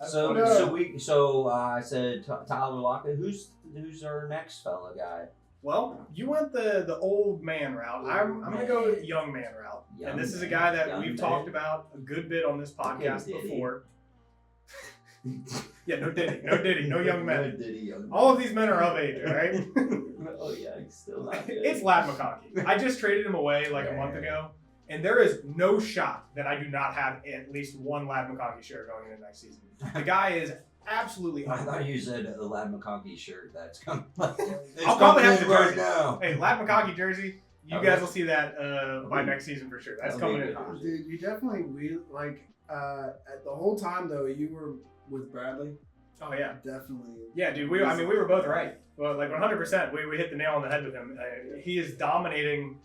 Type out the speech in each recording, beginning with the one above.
I said Tyler Lockett. Who's our next fella guy? Well, you went the old man route. I'm gonna go with young man route, and this is a guy that we've talked about a good bit on this podcast before. Yeah, no Diddy, no young men. No Diddy, young all of these men are of age, all right? Oh yeah, he's still not good. It's Ladd McConkey. I just traded him away like a month ago, and there is no shot that I do not have at least one Ladd McConkey shirt going into next season. The guy is absolutely. I thought you said a Ladd McConkey shirt. That's coming. I'll probably have the right jersey now. Hey, Ladd McConkey jersey. You guys will see that by next season for sure. That's coming in hot. Dude, you definitely at the whole time though you were with Bradley. Oh yeah, definitely. Yeah, dude. We were both right. Well, like 100%. We hit the nail on the head with him. He is dominating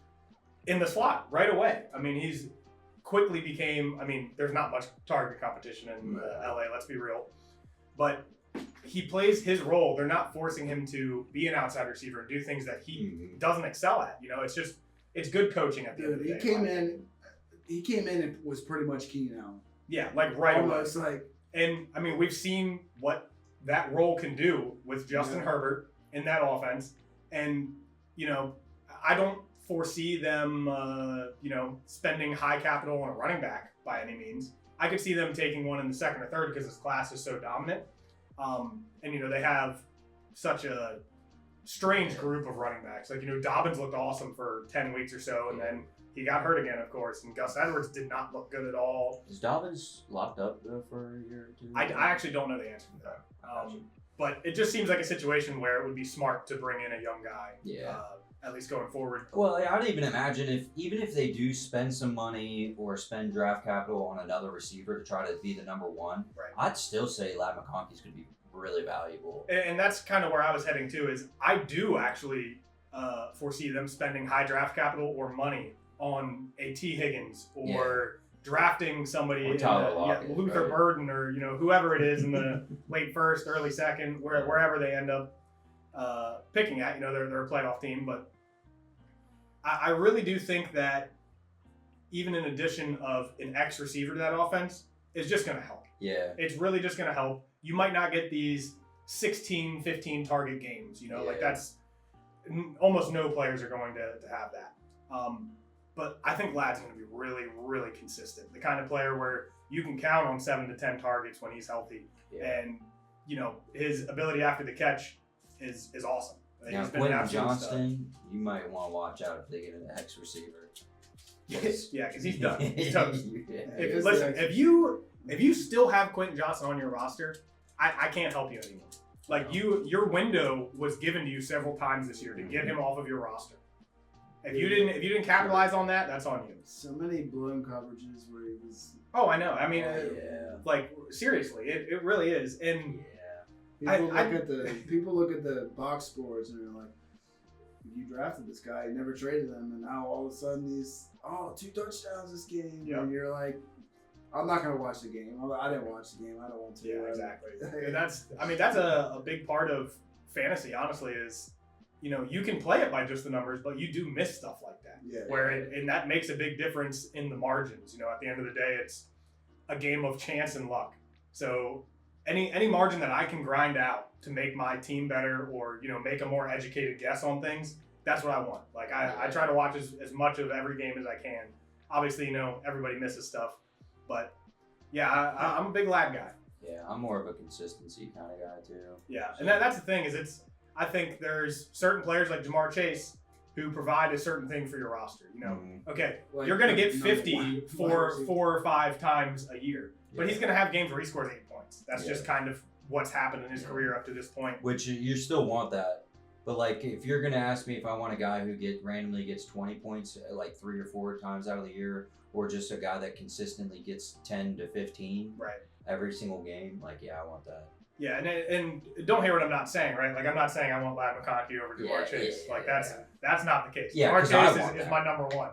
in the slot right away. I mean, he's quickly became. I mean, there's not much target competition in LA. Let's be real. But he plays his role. They're not forcing him to be an outside receiver and do things that he doesn't excel at. You know, it's good coaching at the end of the day. He came in and was pretty much Keenan Allen. Yeah, like right almost away. And I mean, we've seen what that role can do with Justin Herbert in that offense. And, you know, I don't foresee them, spending high capital on a running back by any means. I could see them taking one in the second or third because this class is so dominant. And, you know, they have such a strange group of running backs. Like, you know, Dobbins looked awesome for 10 weeks or so, and then he got hurt again, of course. And Gus Edwards did not look good at all. Is Dobbins locked up for a year or two? I actually don't know the answer to that. But it just seems like a situation where it would be smart to bring in a young guy. Yeah. At least going forward. Well, I'd even imagine even if they do spend some money or spend draft capital on another receiver to try to be the number one, right. I'd still say Ladd McConkey's going to be really valuable. And that's kind of where I was heading to. Is I do actually foresee them spending high draft capital or money on a T. Higgins or drafting somebody, Luther Burden, or whoever it is in the late first, early second, wherever they end up picking at. They're a playoff team, but I really do think that even in addition of an X receiver to that offense, is just going to help. Yeah, it's really just going to help. You might not get these 16, 15 target games. Like that's almost no players are going to have that. But I think Ladd's going to be really, really consistent. The kind of player where you can count on 7 to 10 targets when he's healthy. Yeah. And, his ability after the catch is awesome. Now, Quentin Johnston, you might want to watch out if they get an X receiver. Yeah, because he's done. He's toast. If you still have Quentin Johnston on your roster, I can't help you anymore. Like your window was given to you several times this year to get him off of your roster. If you didn't capitalize on that, that's on you. So many blown coverages where he was. Oh, I know. I mean, like seriously, it really is. And people look at the box scores and they're like, you drafted this guy, you never traded him, and now all of a sudden he's 2 touchdowns this game, and you're like, I'm not gonna watch the game. I didn't watch the game. I don't want to. Yeah, exactly. And that's a big part of fantasy. Honestly, is you can play it by just the numbers, but you do miss stuff like that. Yeah. And that makes a big difference in the margins. At the end of the day, it's a game of chance and luck. So any margin that I can grind out to make my team better or make a more educated guess on things, that's what I want. Like I try to watch as much of every game as I can. Obviously, everybody misses stuff, but yeah, I'm a big Ladd guy. Yeah, I'm more of a consistency kind of guy too. Yeah, and that's the thing is I think there's certain players like Jamar Chase who provide a certain thing for your roster. Okay, like, you're going to get 50 4 or 5 times a year, but he's going to have games where he scores 8 points. That's just kind of what's happened in his career up to this point. Which you still want that. But like, if you're going to ask me if I want a guy who randomly gets 20 points like 3 or 4 times out of the year, or just a guy that consistently gets 10 to 15 every single game, like, I want that. Yeah, and don't hear what I'm not saying, right? Like, I'm not saying I want Ladd McConkey over Jamar Chase. That's not the case. Yeah, Jamar Chase is my number one.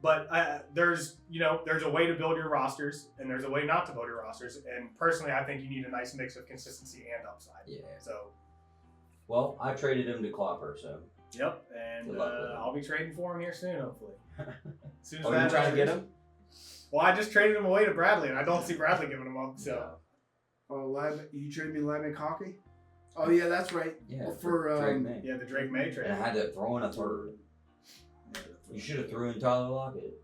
But there's a way to build your rosters, and there's a way not to build your rosters. And personally, I think you need a nice mix of consistency and upside. Yeah. So. Well, I traded him to Klopper, so. Yep, and I'll be trading for him here soon, hopefully. As soon as you trying to get him? Well, I just traded him away to Bradley, and I don't see Bradley giving him up. So. Oh, you traded me Lyman Cocky? Oh yeah, that's right. Yeah, for Drake May. Yeah, the Drake May trade. And I had to throw in a third. You should have threw in Tyler Lockett.